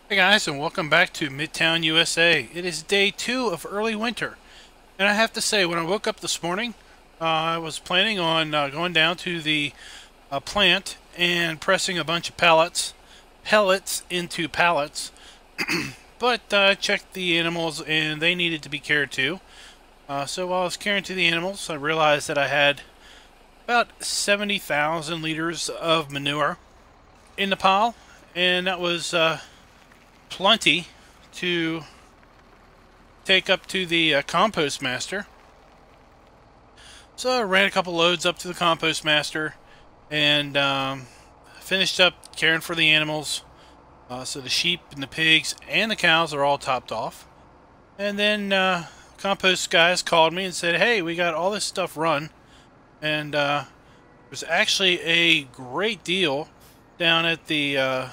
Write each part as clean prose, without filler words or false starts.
Hey guys, and welcome back to Midtown, USA. It is day 2 of early winter, and I have to say, when I woke up this morning, I was planning on going down to the plant and pressing a bunch of pellets into pallets, but I checked the animals and they needed to be cared to. So while I was caring to the animals, I realized that I had about 70,000 liters of manure in the pile, and that was plenty to take up to the compost master. So I ran a couple loads up to the compost master and finished up caring for the animals. So the sheep and the pigs and the cows are all topped off. And then compost guys called me and said, hey, we got all this stuff run. And there's actually a great deal down at the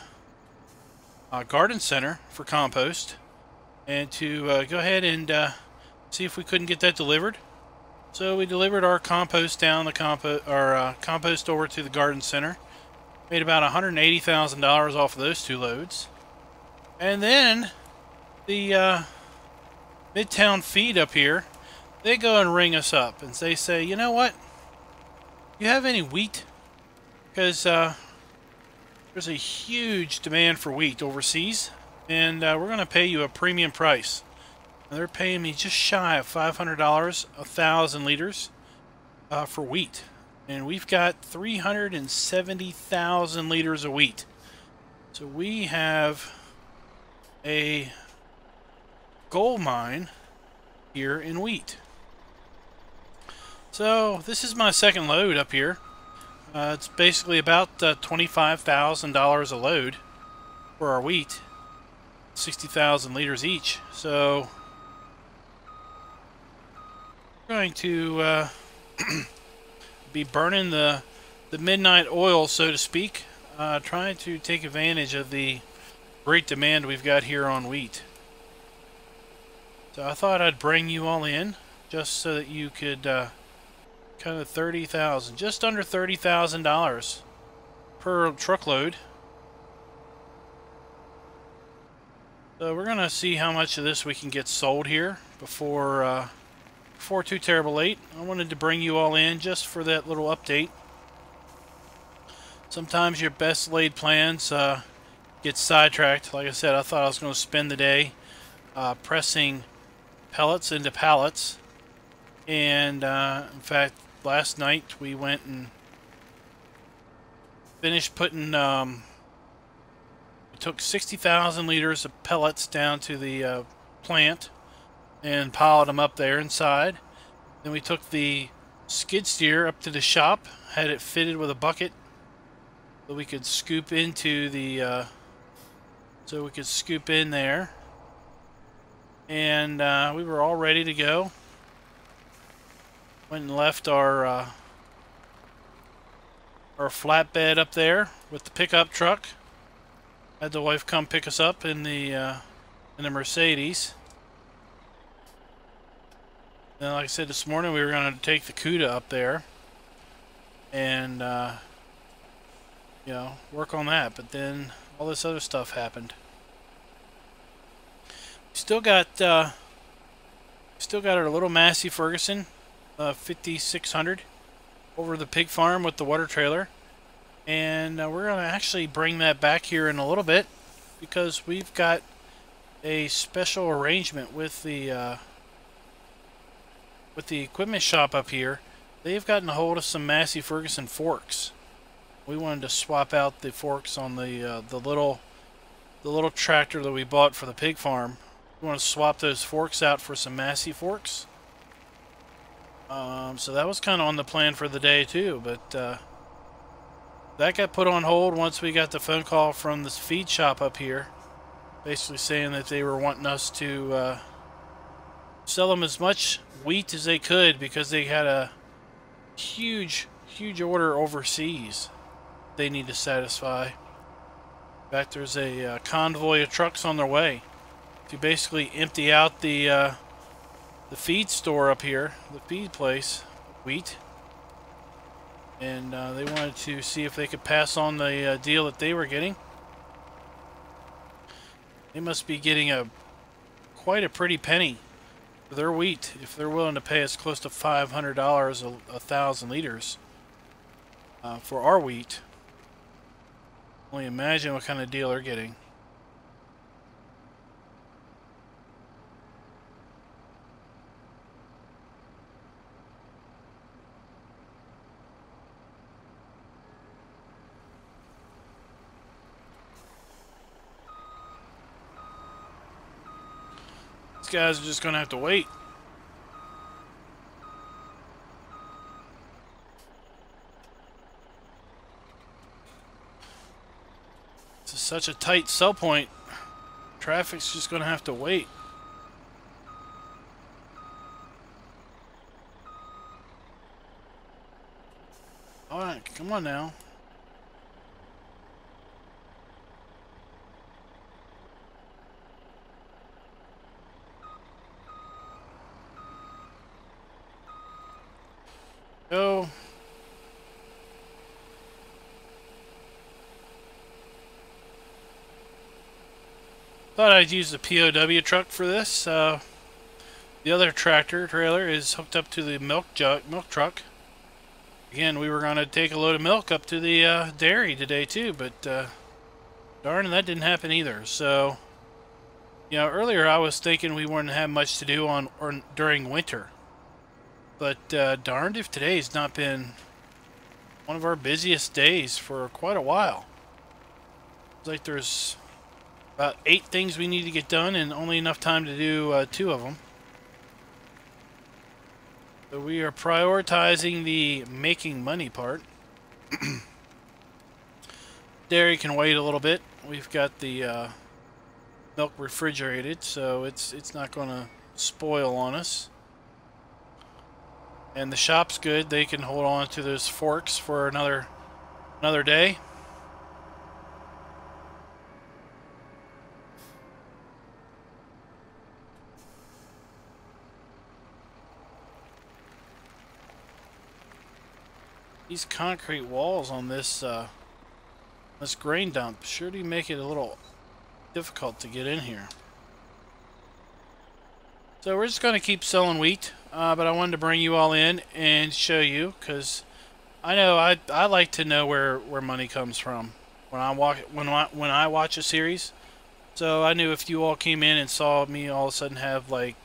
garden center for compost, and to go ahead and see if we couldn't get that delivered. So we delivered our compost down the compost over to the garden center. Made about $180,000 off of those 2 loads. And then the Midtown feed up here, they go and ring us up and they say, you know what? You have any wheat? Because there's a huge demand for wheat overseas, and we're going to pay you a premium price. And they're paying me just shy of $500 1,000 liters for wheat. And we've got 370,000 liters of wheat. So we have a gold mine here in wheat. So this is my second load up here. It's basically about $25,000 a load for our wheat, 60,000 liters each. So we're going to be burning the midnight oil, so to speak, trying to take advantage of the great demand we've got here on wheat. So I thought I'd bring you all in just so that you could kind of $30,000, just under $30,000 per truckload. So we're gonna see how much of this we can get sold here before too terrible late. I wanted to bring you all in just for that little update. Sometimes your best laid plans get sidetracked. Like I said, I thought I was going to spend the day pressing pellets into pallets, and in fact, last night we went and finished putting, we took 60,000 liters of pellets down to the plant and piled them up there inside. Then we took the skid steer up to the shop, had it fitted with a bucket so we could scoop into the, in there. And we were all ready to go. Went and left our flatbed up there with the pickup truck. Had the wife come pick us up in the Mercedes. And like I said this morning, we were going to take the CUDA up there and you know, work on that. But then all this other stuff happened. Still got our little Massey Ferguson 5600 over the pig farm with the water trailer, and we're going to actually bring that back here in a little bit because we've got a special arrangement with the equipment shop up here. They've gotten a hold of some Massey Ferguson forks. We wanted to swap out the forks on the little tractor that we bought for the pig farm. We want to swap those forks out for some Massey forks. So that was kind of on the plan for the day too, but that got put on hold once we got the phone call from this feed shop up here, basically saying that they were wanting us to sell them as much wheat as they could because they had a huge order overseas they need to satisfy. In fact, there's a convoy of trucks on their way to basically empty out the feed store up here, the feed place, wheat. And they wanted to see if they could pass on the deal that they were getting. They must be getting quite a pretty penny for their wheat if they're willing to pay us close to $500 a 1,000 liters for our wheat. Only imagine what kind of deal they're getting. These guys are just going to have to wait. This is such a tight sell point. Traffic's just going to have to wait. Alright, come on now. Go. Thought I'd use the POW truck for this. The other tractor trailer is hooked up to the milk truck. Again, we were going to take a load of milk up to the dairy today too, but darn, that didn't happen either. So, you know, earlier I was thinking we wouldn't have much to do during winter. But darned if today's not been one of our busiest days for quite a while. It's like there's about 8 things we need to get done and only enough time to do 2 of them. So we are prioritizing the making money part. Dairy can wait a little bit. We've got the milk refrigerated, so it's not going to spoil on us. And the shop's good. They can hold on to those forks for another day. These concrete walls on this this grain dump sure do make it a little difficult to get in here. So we're just going to keep selling wheat, but I wanted to bring you all in and show you, because I know I like to know where money comes from when I watch a series. So I knew if you all came in and saw me all of a sudden have like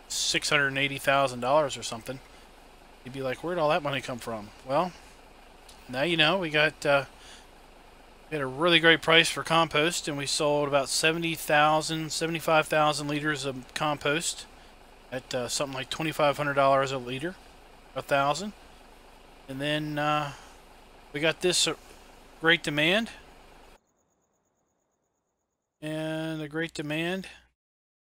$680,000 or something, you'd be like, where'd all that money come from? Well, now you know. We got a really great price for compost, and we sold about 75,000 liters of compost at something like $2,500 a liter, 1,000. And then we got this great demand, and the great demand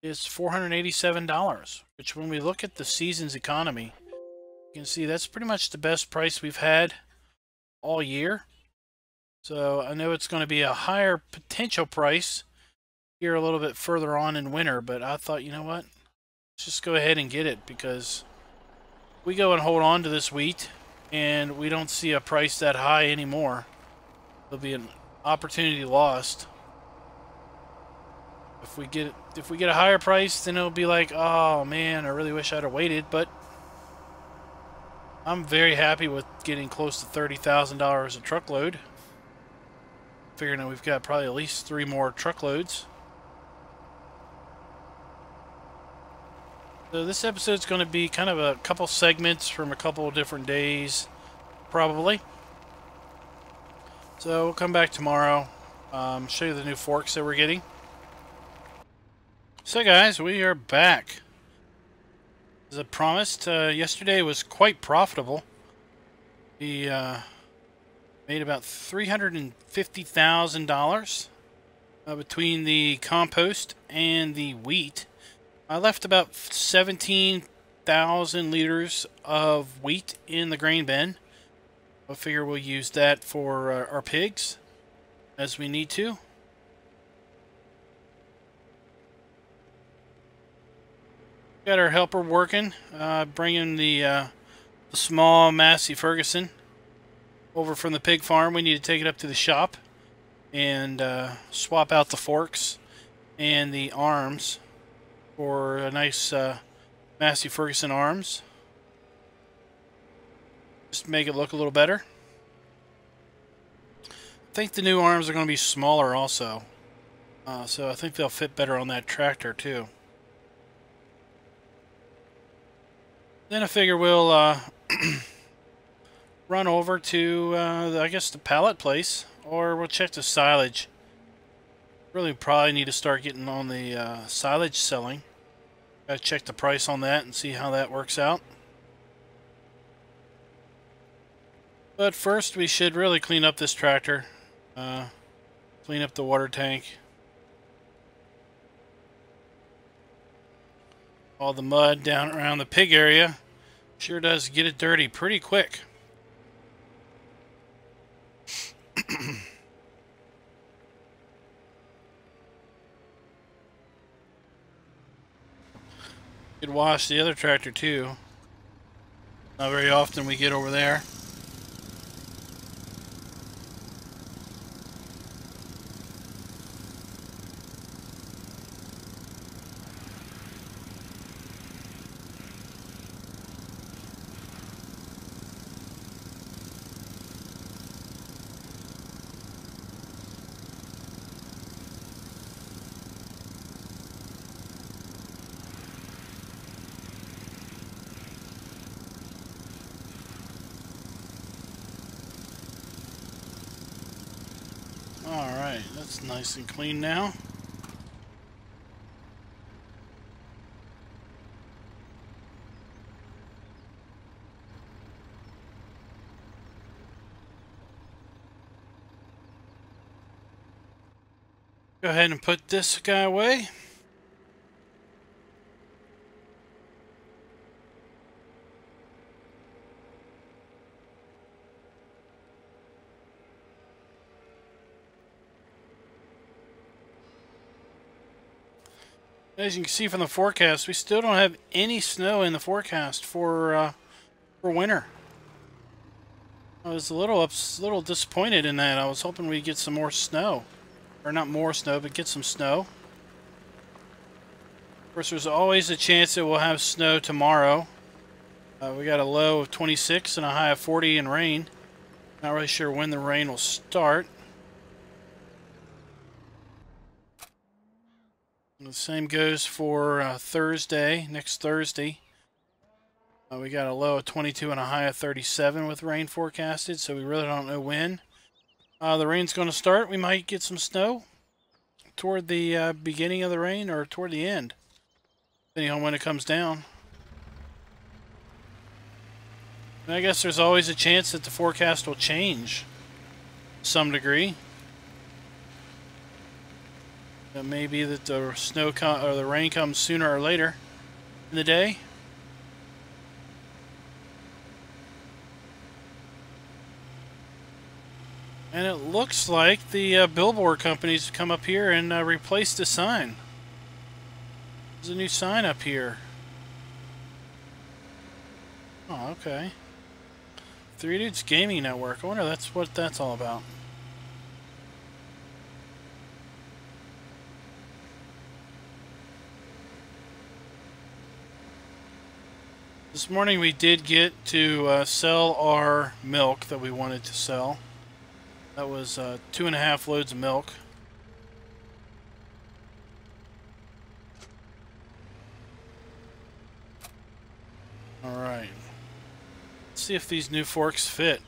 is $487, which when we look at the season's economy, you can see that's pretty much the best price we've had all year. So I know it's going to be a higher potential price here a little bit further on in winter, but I thought, you know what, let's just go ahead and get it, because we go and hold on to this wheat and we don't see a price that high anymore. There'll be an opportunity lost. If we get a higher price, then it'll be like, oh man, I really wish I'd have waited. But I'm very happy with getting close to $30,000 a truckload. Figuring that we've got probably at least 3 more truckloads. So this episode's going to be kind of a couple segments from a couple of different days, probably. So we'll come back tomorrow, show you the new forks that we're getting. So guys, we are back. As I promised, yesterday was quite profitable. We made about $350,000 between the compost and the wheat. I left about 17,000 liters of wheat in the grain bin. I figure we'll use that for our pigs as we need to. Got our helper working, bringing the small Massey Ferguson over from the pig farm. We need to take it up to the shop and swap out the forks and the arms for a nice Massey Ferguson arms. Just to make it look a little better. I think the new arms are going to be smaller also. So I think they'll fit better on that tractor too. Then I figure we'll run over to, I guess, the pallet place, or we'll check the silage. Really probably need to start getting on the silage selling. Gotta check the price on that and see how that works out. But first we should really clean up this tractor. Clean up the water tank. All the mud down around the pig area sure does get it dirty pretty quick. Could wash the other tractor too. Not very often we get over there. Alright, that's nice and clean now. Go ahead and put this guy away. As you can see from the forecast, we still don't have any snow in the forecast for winter. I was a little disappointed in that. I was hoping we'd get some more snow. Or not more snow, but get some snow. Of course, there's always a chance that we'll have snow tomorrow. We got a low of 26 and a high of 40 in rain. Not really sure when the rain will start. The same goes for Thursday, next Thursday. We got a low of 22 and a high of 37 with rain forecasted, so we really don't know when the rain's going to start. We might get some snow toward the beginning of the rain or toward the end, depending on when it comes down. And I guess there's always a chance that the forecast will change to some degree. It may be that the snow or the rain comes sooner or later in the day. And it looks like the billboard companies have come up here and replaced the sign. There's a new sign up here. Oh, okay. Three Dudes Gaming Network. I wonder that's what that's all about. This morning we did get to sell our milk that we wanted to sell. That was 2.5 loads of milk. Alright. Let's see if these new forks fit.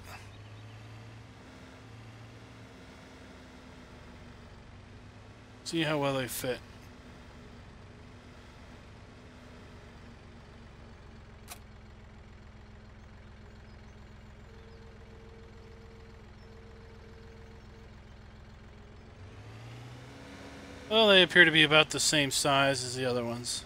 See how well they fit. Well, they appear to be about the same size as the other ones.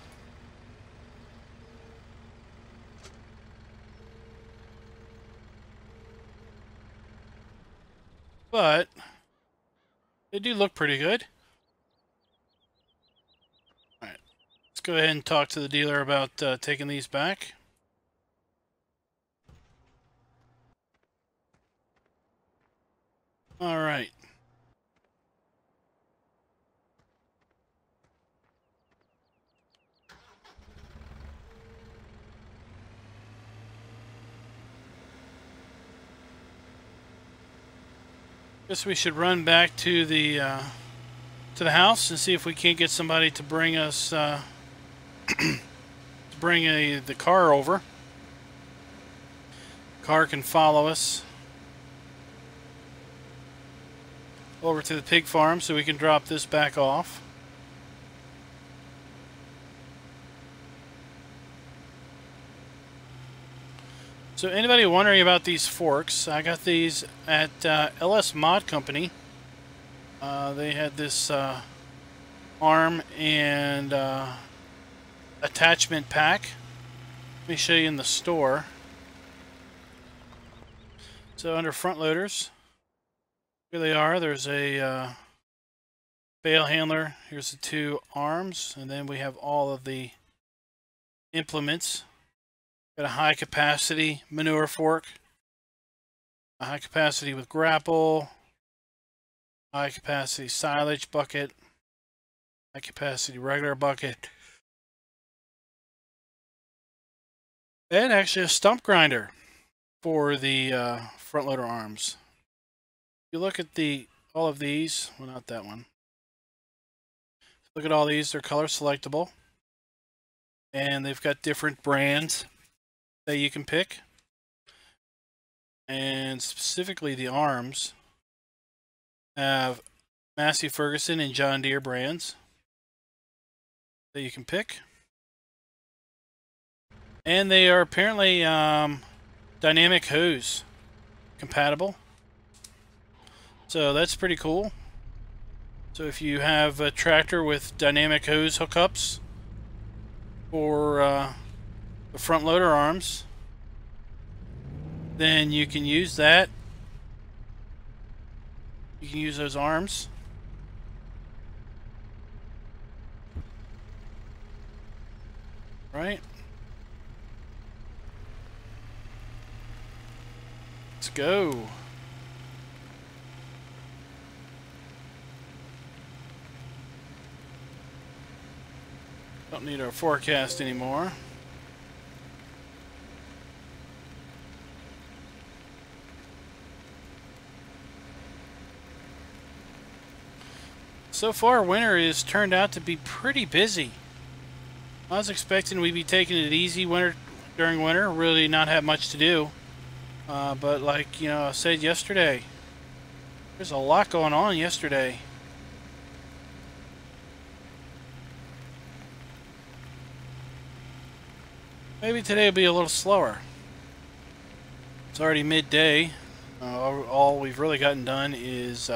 But they do look pretty good. Alright, let's go ahead and talk to the dealer about taking these back. Alright. Guess we should run back to the house and see if we can't get somebody to bring us to bring the car over. Car can follow us over to the pig farm so we can drop this back off. So anybody wondering about these forks, I got these at LS Mod Company. They had this arm and attachment pack. Let me show you in the store. So under front loaders, here they are. There's a bale handler. Here's the two arms, and then we have all of the implements. Got a high capacity manure fork, a high capacity with grapple, high capacity silage bucket, high capacity regular bucket, and actually a stump grinder for the front loader arms. If you look at all of these, well, not that one. Look at all these, they're color selectable, and they've got different brands that you can pick, and specifically the arms have Massey Ferguson and John Deere brands that you can pick, and they are apparently dynamic hose compatible, so that's pretty cool. So if you have a tractor with dynamic hose hookups for the front loader arms, then you can use that. You can use those arms. Right? Let's go. Don't need our forecast anymore. So far, winter has turned out to be pretty busy. I was expecting we'd be taking it easy during winter, really not have much to do. But like, I said yesterday, there's a lot going on yesterday. Maybe today will be a little slower. It's already midday. All we've really gotten done is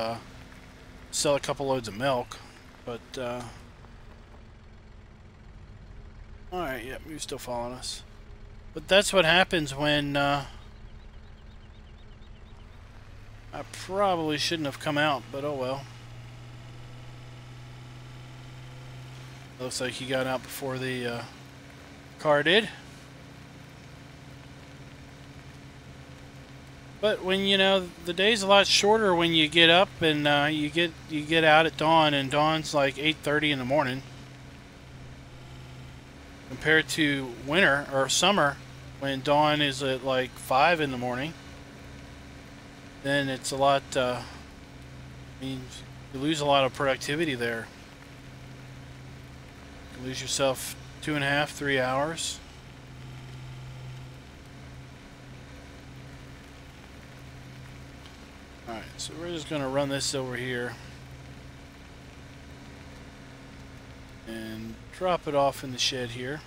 sell a couple loads of milk, but alright, yep, you're still following us. But that's what happens when I probably shouldn't have come out, but oh well. Looks like he got out before the car did. But when the day's a lot shorter when you get up and you get out at dawn, and dawn's like 8:30 in the morning, compared to winter or summer when dawn is at like 5 in the morning. Then it's a lot. I mean, you lose a lot of productivity there. You lose yourself 2.5, 3 hours. Alright, so we're just going to run this over here and drop it off in the shed here.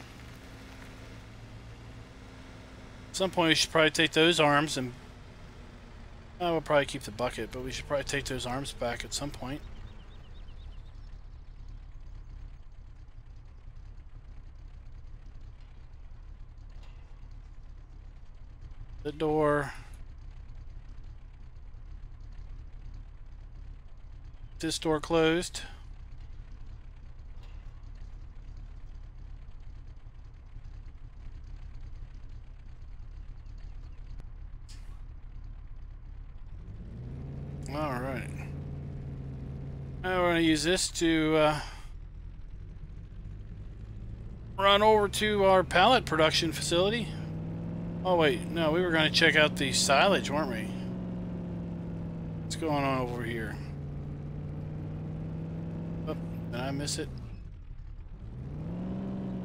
At some point we should probably take those arms and we'll probably keep the bucket, but we should probably take those arms back at some point. The door. This door closed. All right. Now we're going to use this to run over to our pallet production facility. Oh wait, no, we were going to check out the silage, weren't we? What's going on over here? Oh, did I miss it?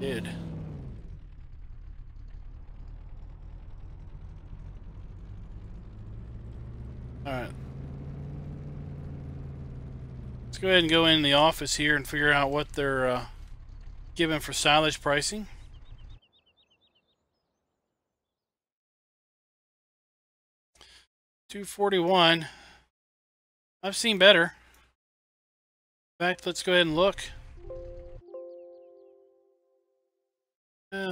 Did. Alright. Let's go ahead and go in the office here and figure out what they're giving for silage pricing. $241. I've seen better. In fact, let's go ahead and look.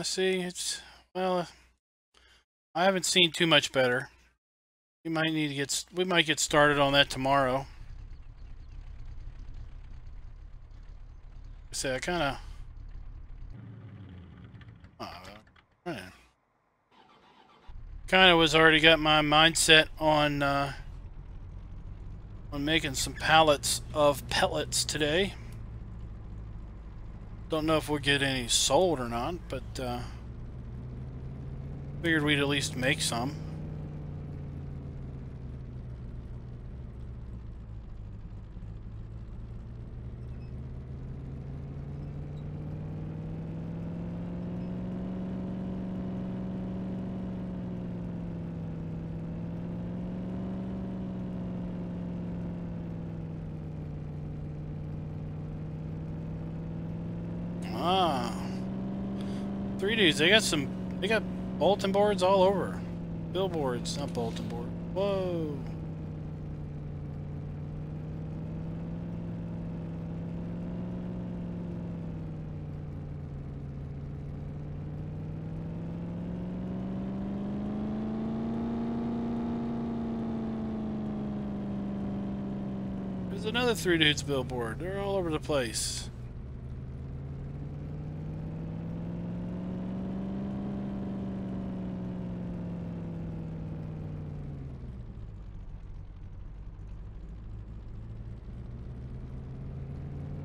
See, it's, well, I haven't seen too much better. We might need to we might get started on that tomorrow. I say I kind of was already got my mindset on making some pallets of pellets today. Don't know if we'll get any sold or not, but figured we'd at least make some. Three dudes, they got bulletin boards all over. Billboards, not bulletin board. Whoa. There's another three dudes billboard. They're all over the place.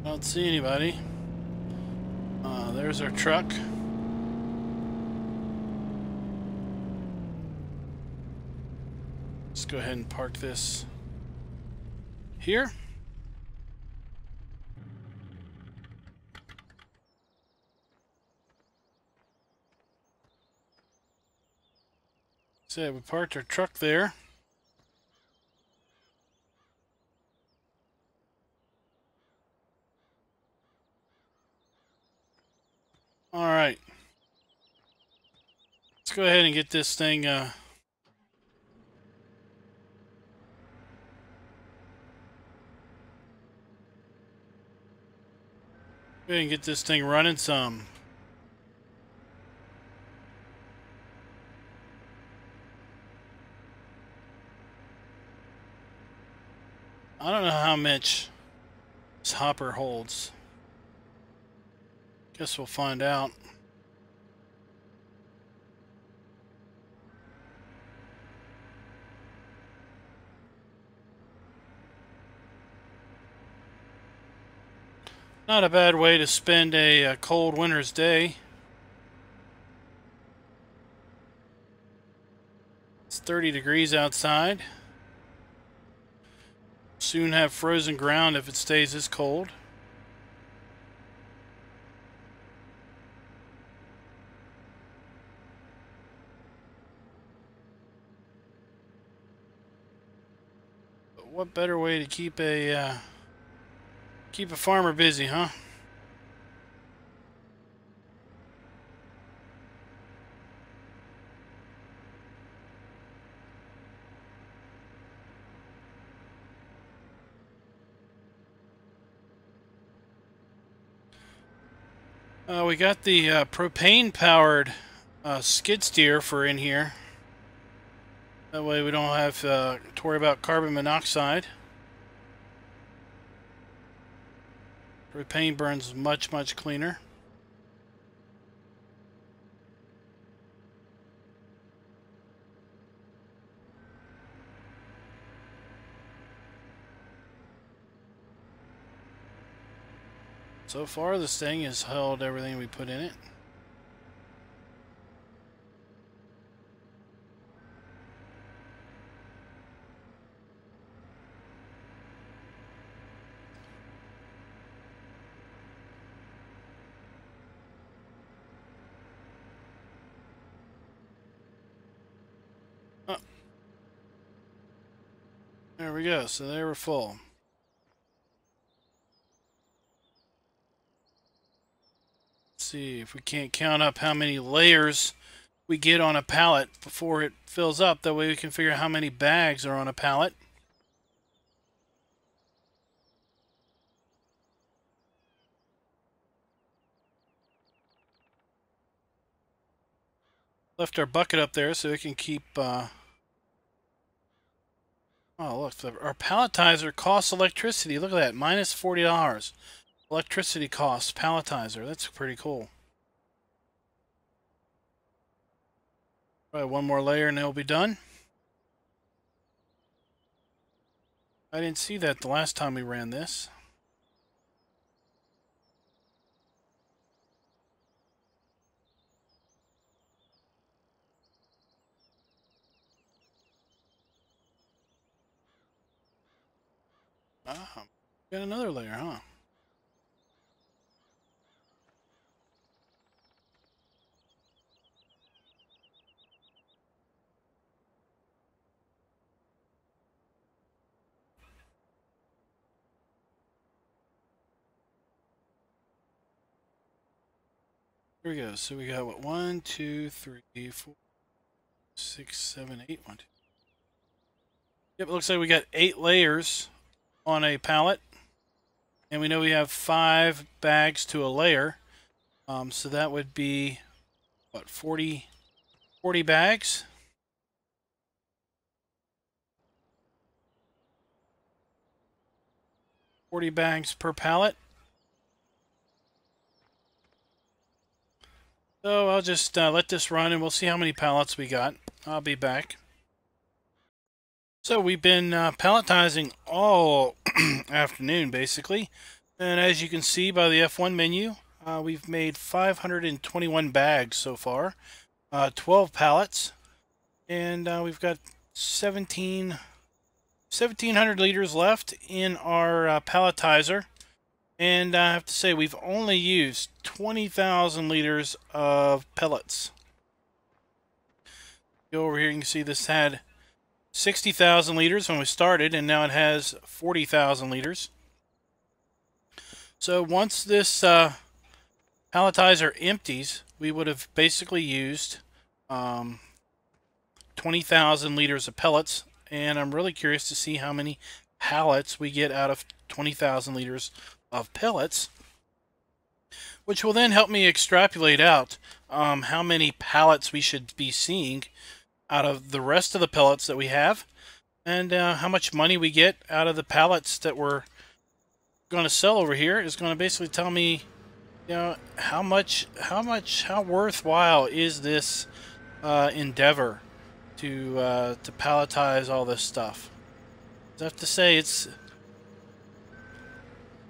I don't see anybody. There's our truck. Let's go ahead and park this here. So we parked our truck there. All right. Let's go ahead and get this thing go ahead and get this thing running some. I don't know how much this hopper holds. Guess we'll find out. Not a bad way to spend a cold winter's day. It's 30 degrees outside. Soon have frozen ground if it stays this cold. But what better way to keep a farmer busy, huh? We got the propane-powered skid steer for in here. That way we don't have to worry about carbon monoxide. Propane burns much, much cleaner. So far, this thing has held everything we put in it. There we go. So they were full. Let's see if we can't count up how many layers we get on a pallet before it fills up. That way we can figure out how many bags are on a pallet. Left our bucket up there so we can keep... Oh, look, our palletizer costs electricity. Look at that, minus $40. Electricity costs, palletizer. That's pretty cool. Probably one more layer and it'll be done. I didn't see that the last time we ran this. Ah, got another layer, huh? Here we go. So we got what? 1, 2, 3, 4, 6, 7, 8. 1, 2. Yep, it looks like we got 8 layers on a pallet. And we know we have 5 bags to a layer. So that would be, what, 40 bags? 40 bags per pallet. So I'll just let this run and we'll see how many pallets we got. I'll be back. So we've been palletizing all afternoon basically. And as you can see by the F1 menu, we've made 521 bags so far. 12 pallets. And we've got 1,700 liters left in our palletizer. And I have to say, we've only used 20,000 liters of pellets. Go over here, you can see this had 60,000 liters when we started, and now it has 40,000 liters. So once this palletizer empties, we would have basically used 20,000 liters of pellets, and I'm really curious to see how many pallets we get out of 20,000 liters of pellets, which will then help me extrapolate out how many pallets we should be seeing out of the rest of the pellets that we have, and how much money we get out of the pallets that we're going to sell over here is going to basically tell me, you know, how worthwhile is this endeavor to palletize all this stuff. I have to say it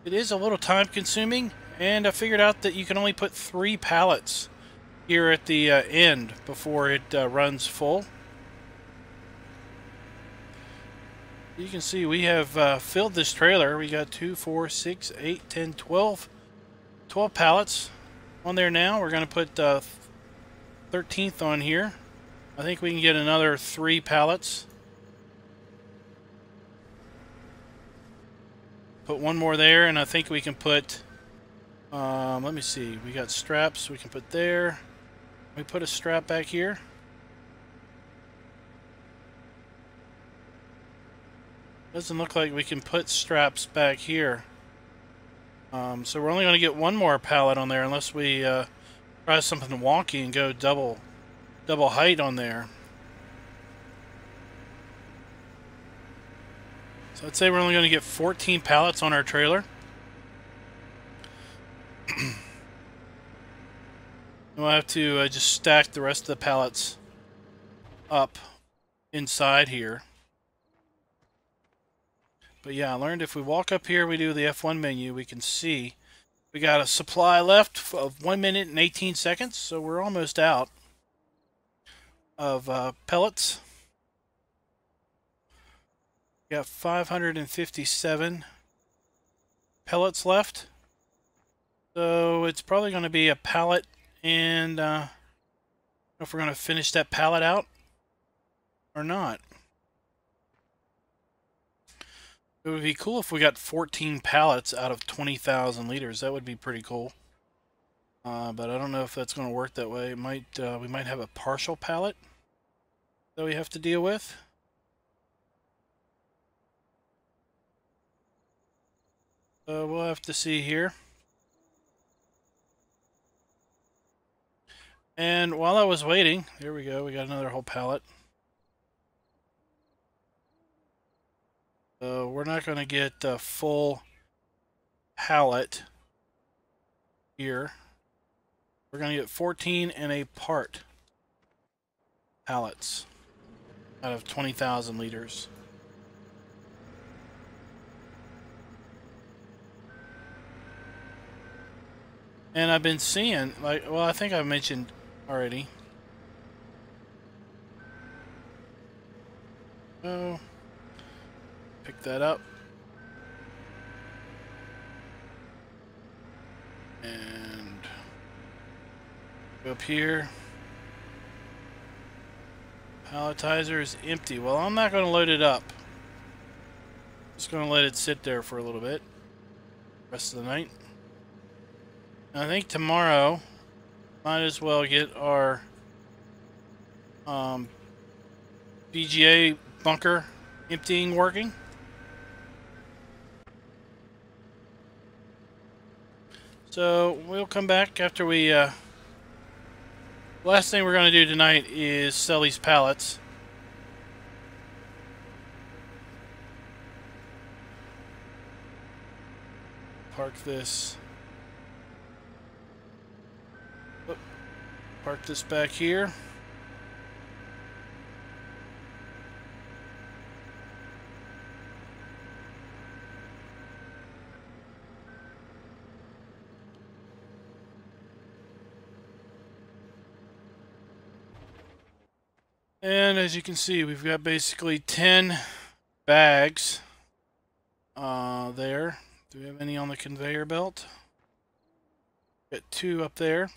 is a little time consuming, and I figured out that you can only put 3 pallets here at the end before it runs full. You can see we have filled this trailer. We got 2, 4, 6, 8, 10, 12 pallets on there now. We're going to put 13th on here. I think we can get another 3 pallets. Put one more there, and I think we can put, let me see, we got straps we can put there. We put a strap back here. Doesn't look like we can put straps back here. So we're only going to get one more pallet on there unless we try something wonky and go double height on there. So I'd say we're only going to get 14 pallets on our trailer. We'll have to just stack the rest of the pallets up inside here. But yeah, I learned if we walk up here, we do the F1 menu, we can see we got a supply left of 1 minute and 18 seconds, so we're almost out of pellets. We got 557 pellets left. So it's probably going to be a pallet, and I don't know if we're going to finish that pallet out or not. It would be cool if we got 14 pallets out of 20,000 liters. That would be pretty cool. But I don't know if that's going to work that way. It might. We might have a partial pallet that we have to deal with. So we'll have to see here. And while I was waiting, there we go. We got another whole pallet. So we're not going to get a full pallet here. We're going to get 14 and a part pallets out of 20,000 liters. And I've been seeing, like, well, I think I've mentioned already. Oh, pick that up. And go up here. Palletizer is empty. Well, I'm not going to load it up. Just going to let it sit there for a little bit. Rest of the night. I think tomorrow, might as well get our BGA bunker emptying working. So we'll come back after we. Last thing we're going to do tonight is sell these pallets. Park this. Park this back here. And as you can see, we've got basically 10 bags there. Do we have any on the conveyor belt? Got 2 up there.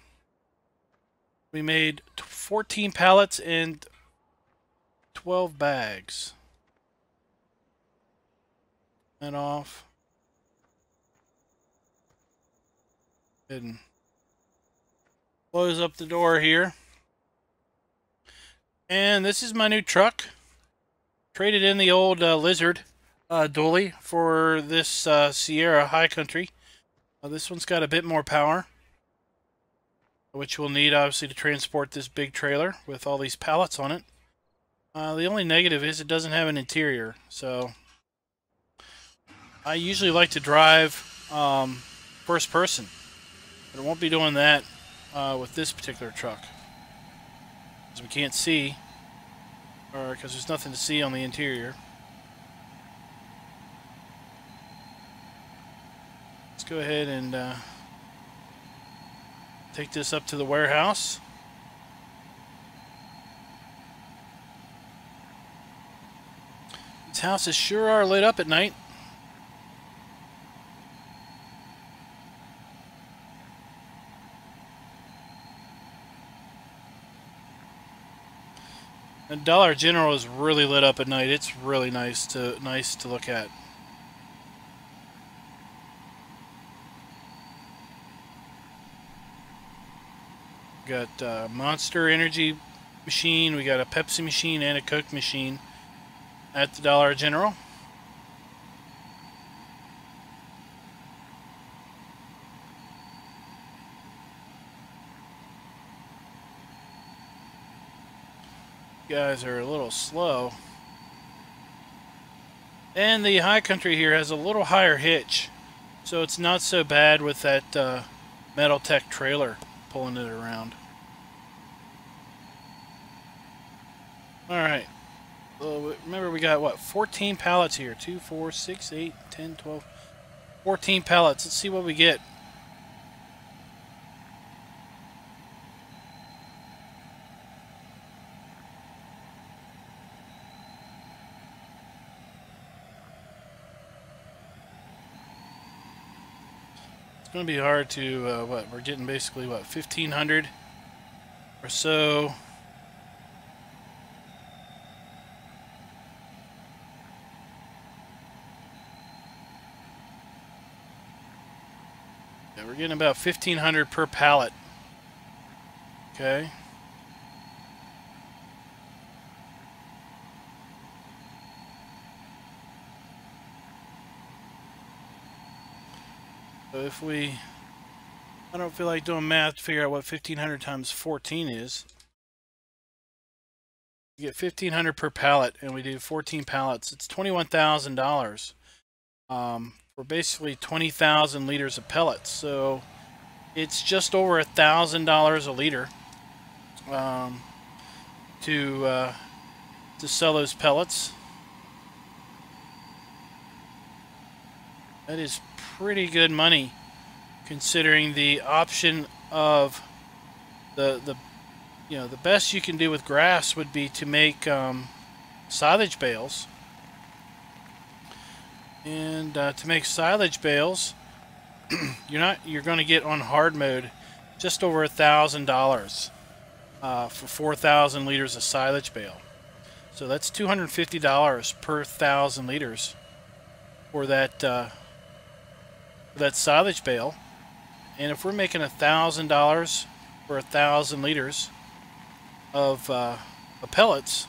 We made 14 pallets and 12 bags. That off. And close up the door here. And this is my new truck. Traded in the old Lizard dually for this Sierra High Country. This one's got a bit more power, which we'll need obviously to transport this big trailer with all these pallets on it. The only negative is it doesn't have an interior, so I usually like to drive first person, but I won't be doing that with this particular truck because we can't see, or because there's nothing to see on the interior. Let's go ahead and take this up to the warehouse. These houses sure are lit up at night. And Dollar General is really lit up at night. It's really nice to look at. We got a Monster Energy machine, we got a Pepsi machine, and a Coke machine at the Dollar General. You guys are a little slow. And the High Country here has a little higher hitch, so it's not so bad with that Metal Tech trailer pulling it around. Alright. Well, remember we got, what, 14 pallets here. 2, 4, 6, 8, 10, 12, 14 pallets. Let's see what we get. It's going to be hard to, what, we're getting basically, what, 1,500 or so. Yeah, we're getting about 1,500 per pallet. Okay. So if we, I don't feel like doing math to figure out what 1,500 times 14 is. We get 1,500 per pallet, and we do 14 pallets. It's $21,000 for basically 20,000 liters of pellets. So it's just over $1,000 a liter to sell those pellets. That is pretty good money, considering the option of the best you can do with grass would be to make silage bales. And to make silage bales, you're going to get on hard mode just over $1,000 for 4,000 liters of silage bale. So that's $250 per 1,000 liters for that silage bale. And if we're making $1,000 for 1,000 liters of pellets,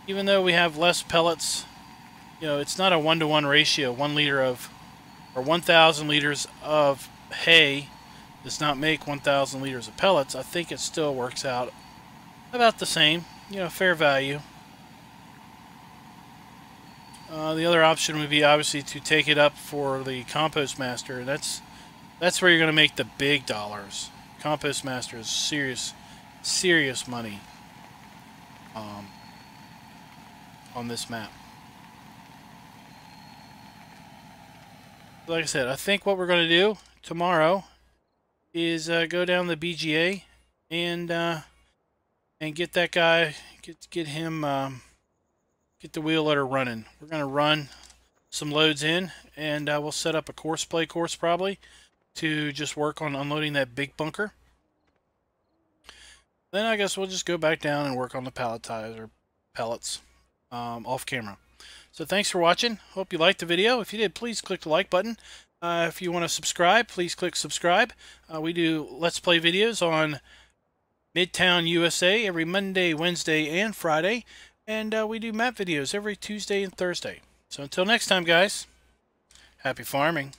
even though we have less pellets, it's not a 1-to-1 ratio. 1 liter of, or 1,000 liters of hay does not make 1,000 liters of pellets. I think it still works out about the same, fair value. The other option would be obviously to take it up for the compost master. That's where you're going to make the big dollars. Compost master is serious money on this map. Like I said, I think what we're going to do tomorrow is go down the BGA and get that guy, get him, get the wheel loader running. We're going to run some loads in, and we'll set up a course probably to just work on unloading that big bunker. Then I guess we'll just go back down and work on the pellets off camera. So thanks for watching. Hope you liked the video. If you did, please click the like button. If you want to subscribe, please click subscribe. We do Let's Play videos on Midtown, USA every Monday, Wednesday, and Friday. And we do map videos every Tuesday and Thursday. So until next time, guys, happy farming.